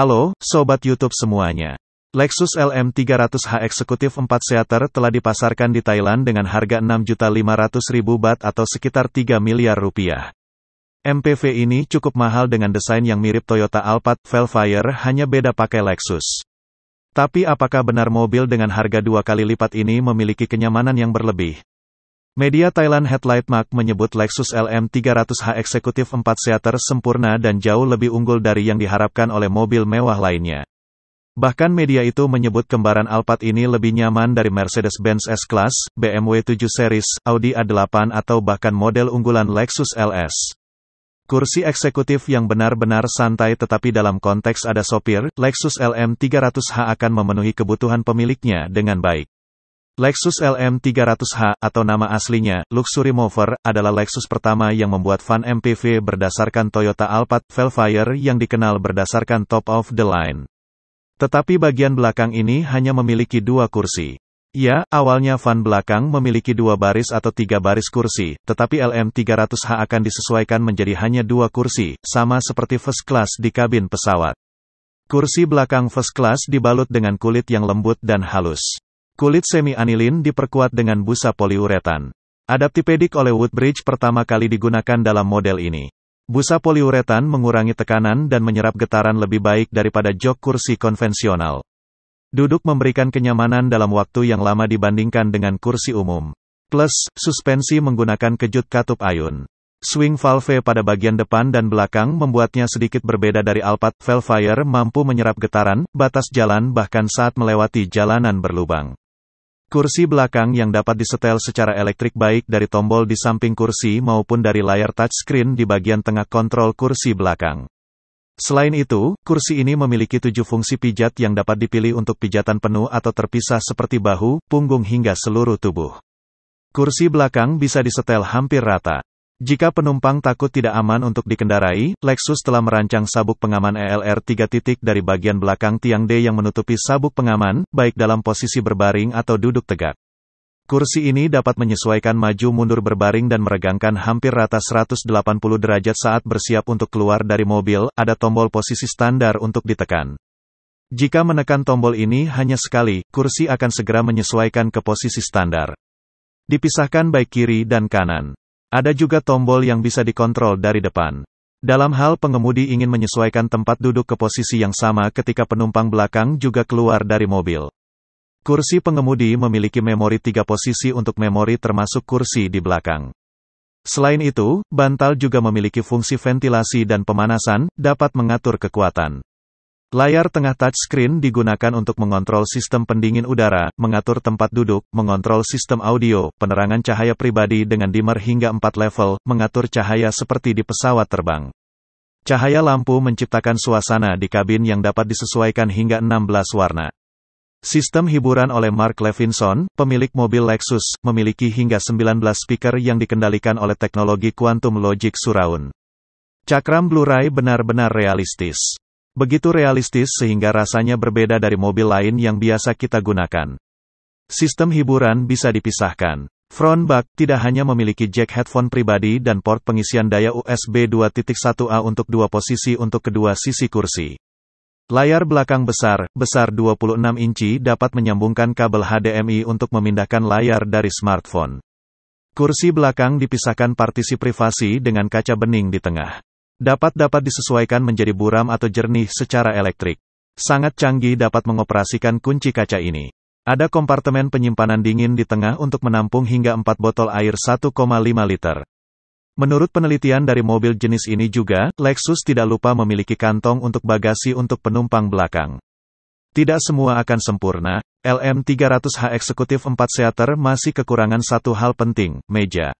Halo, Sobat YouTube semuanya. Lexus LM300H Eksekutif 4-seater telah dipasarkan di Thailand dengan harga 6.500.000 baht atau sekitar 3 miliar rupiah. MPV ini cukup mahal dengan desain yang mirip Toyota Alphard Velfire, hanya beda pakai Lexus. Tapi apakah benar mobil dengan harga 2 kali lipat ini memiliki kenyamanan yang berlebih? Media Thailand Headlight Mark menyebut Lexus LM300H Eksekutif 4-seater sempurna dan jauh lebih unggul dari yang diharapkan oleh mobil mewah lainnya. Bahkan media itu menyebut kembaran Alphard ini lebih nyaman dari Mercedes-Benz S-Class, BMW 7 Series, Audi A8 atau bahkan model unggulan Lexus LS. Kursi eksekutif yang benar-benar santai, tetapi dalam konteks ada sopir, Lexus LM300H akan memenuhi kebutuhan pemiliknya dengan baik. Lexus LM300H, atau nama aslinya, Luxury Mover, adalah Lexus pertama yang membuat van MPV berdasarkan Toyota Alphard Velfire yang dikenal berdasarkan top of the line. Tetapi bagian belakang ini hanya memiliki 2 kursi. Ya, awalnya van belakang memiliki 2 baris atau 3 baris kursi, tetapi LM300H akan disesuaikan menjadi hanya 2 kursi, sama seperti first class di kabin pesawat. Kursi belakang first class dibalut dengan kulit yang lembut dan halus. Kulit semi-anilin diperkuat dengan busa poliuretan. Adaptipedik oleh Woodbridge pertama kali digunakan dalam model ini. Busa poliuretan mengurangi tekanan dan menyerap getaran lebih baik daripada jok kursi konvensional. Duduk memberikan kenyamanan dalam waktu yang lama dibandingkan dengan kursi umum. Plus, suspensi menggunakan kejut katup ayun. Swing valve pada bagian depan dan belakang membuatnya sedikit berbeda dari Alphard Velfire, mampu menyerap getaran, batas jalan bahkan saat melewati jalanan berlubang. Kursi belakang yang dapat disetel secara elektrik baik dari tombol di samping kursi maupun dari layar touchscreen di bagian tengah kontrol kursi belakang. Selain itu, kursi ini memiliki 7 fungsi pijat yang dapat dipilih untuk pijatan penuh atau terpisah seperti bahu, punggung hingga seluruh tubuh. Kursi belakang bisa disetel hampir rata. Jika penumpang takut tidak aman untuk dikendarai, Lexus telah merancang sabuk pengaman ELR 3 titik dari bagian belakang tiang D yang menutupi sabuk pengaman, baik dalam posisi berbaring atau duduk tegak. Kursi ini dapat menyesuaikan maju mundur berbaring dan meregangkan hampir rata 180 derajat saat bersiap untuk keluar dari mobil. Ada tombol posisi standar untuk ditekan. Jika menekan tombol ini hanya sekali, kursi akan segera menyesuaikan ke posisi standar. Dipisahkan baik kiri dan kanan. Ada juga tombol yang bisa dikontrol dari depan. Dalam hal pengemudi ingin menyesuaikan tempat duduk ke posisi yang sama ketika penumpang belakang juga keluar dari mobil. Kursi pengemudi memiliki memori 3 posisi untuk memori termasuk kursi di belakang. Selain itu, bantal juga memiliki fungsi ventilasi dan pemanasan, dapat mengatur kekuatan. Layar tengah touchscreen digunakan untuk mengontrol sistem pendingin udara, mengatur tempat duduk, mengontrol sistem audio, penerangan cahaya pribadi dengan dimmer hingga 4 level, mengatur cahaya seperti di pesawat terbang. Cahaya lampu menciptakan suasana di kabin yang dapat disesuaikan hingga 16 warna. Sistem hiburan oleh Mark Levinson, pemilik mobil Lexus, memiliki hingga 19 speaker yang dikendalikan oleh teknologi Quantum Logic Surround. Cakram Blu-ray benar-benar realistis. Begitu realistis sehingga rasanya berbeda dari mobil lain yang biasa kita gunakan. Sistem hiburan bisa dipisahkan. Front bak tidak hanya memiliki jack headphone pribadi dan port pengisian daya USB 2.1A untuk 2 posisi untuk kedua sisi kursi. Layar belakang besar 26 inci dapat menyambungkan kabel HDMI untuk memindahkan layar dari smartphone. Kursi belakang dipisahkan partisi privasi dengan kaca bening di tengah. Dapat disesuaikan menjadi buram atau jernih secara elektrik. Sangat canggih dapat mengoperasikan kunci kaca ini. Ada kompartemen penyimpanan dingin di tengah untuk menampung hingga 4 botol air 1,5 liter. Menurut penelitian dari mobil jenis ini juga, Lexus tidak lupa memiliki kantong untuk bagasi untuk penumpang belakang. Tidak semua akan sempurna, LM300H Eksekutif 4-seater masih kekurangan satu hal penting, meja.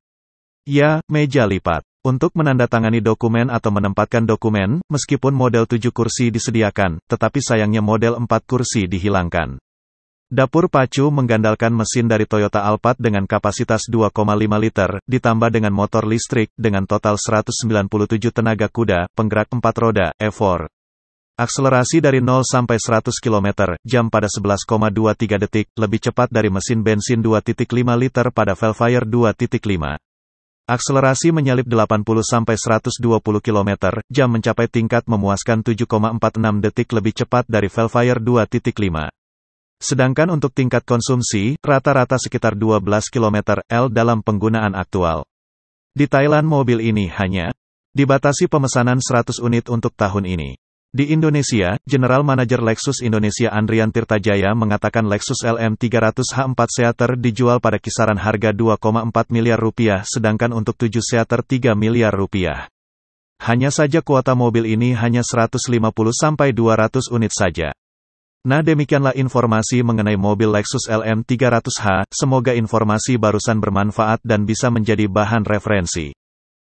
Ya, meja lipat. Untuk menandatangani dokumen atau menempatkan dokumen, meskipun model 7 kursi disediakan, tetapi sayangnya model 4 kursi dihilangkan. Dapur pacu mengandalkan mesin dari Toyota Alphard dengan kapasitas 2,5 liter, ditambah dengan motor listrik, dengan total 197 tenaga kuda, penggerak 4 roda, E4. Akselerasi dari 0 sampai 100 km/jam pada 11,23 detik, lebih cepat dari mesin bensin 2.5 liter pada Velfire 2.5. Akselerasi menyalip 80-120 km/jam mencapai tingkat memuaskan 7,46 detik lebih cepat dari Velfire 2.5. Sedangkan untuk tingkat konsumsi, rata-rata sekitar 12 km/l dalam penggunaan aktual. Di Thailand mobil ini hanya dibatasi pemesanan 100 unit untuk tahun ini. Di Indonesia, General Manager Lexus Indonesia Andrian Tirtajaya mengatakan Lexus LM300h 4 seater dijual pada kisaran harga 2,4 miliar rupiah sedangkan untuk 7 seater 3 miliar rupiah. Hanya saja kuota mobil ini hanya 150-200 unit saja. Nah demikianlah informasi mengenai mobil Lexus LM300h, semoga informasi barusan bermanfaat dan bisa menjadi bahan referensi.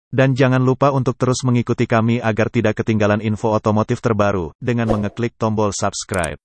Dan jangan lupa untuk terus mengikuti kami agar tidak ketinggalan info otomotif terbaru, dengan mengeklik tombol subscribe.